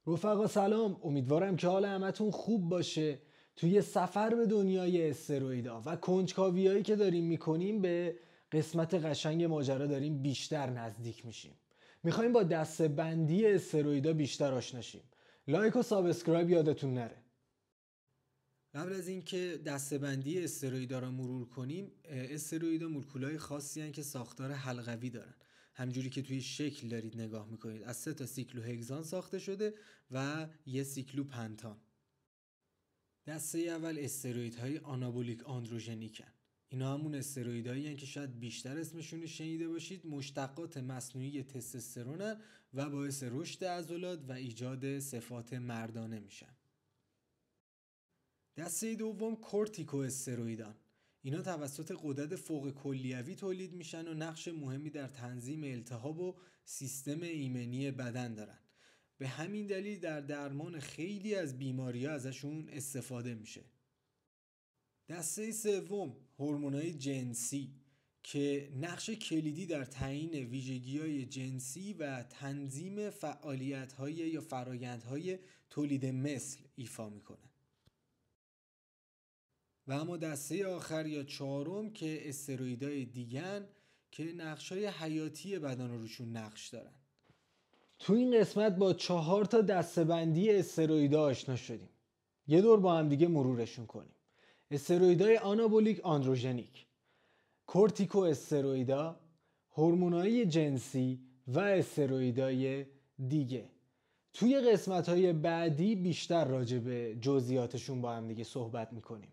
رفقا سلام، امیدوارم که حال همتون خوب باشه. توی سفر به دنیای استروئیدا و کنجکاویایی که داریم میکنیم به قسمت قشنگ ماجرا داریم بیشتر نزدیک میشیم. میخوایم با دسته‌بندی استروئیدا بیشتر آشنا شیم. لایک و سابسکرایب یادتون نره. قبل از اینکه دسته‌بندی استروئیدا رو مرور کنیم، استروئیدا مولکولای خاصی هستن که ساختار حلقوی دارن. همجوری که توی شکل دارید نگاه میکنید، از 3 تا سیکلوهگزان ساخته شده و یه سیکلوپنتان. دسته اول استروئیدهای آنابولیک آندروژنیکن. اینا همون استروئیدهایی هستن که شاید بیشتر اسمشون رو شنیده باشید. مشتقات مصنوعی تستوسترونن و باعث رشد عضلات و ایجاد صفات مردانه میشن. دسته دوم کورتیکو استروئیدان. اینا توسط غدد فوق کلیوی تولید میشن و نقش مهمی در تنظیم التهاب و سیستم ایمنی بدن دارن. به همین دلیل در درمان خیلی از بیماری‌ها ازشون استفاده میشه. دسته سوم هورمونای جنسی که نقش کلیدی در تعیین ویژگی‌های جنسی و تنظیم فعالیت‌های یا فرآیندهای تولید مثل ایفا میکنه. و اما دسته آخر یا چهارم که استروئیدهای دیگن که نقشای حیاتی بدن رو روشون نقش دارن. تو این قسمت با 4 تا دسته‌بندی استروئیدا آشنا شدیم. یه دور با هم دیگه مرورشون کنیم. استروئیدهای آنابولیک آندروژنیک، کورتیکو استروئیدا، هورمونای جنسی و استروئیدهای دیگه. توی قسمت‌های بعدی بیشتر راجع به جزئیاتشون با هم دیگه صحبت می‌کنیم.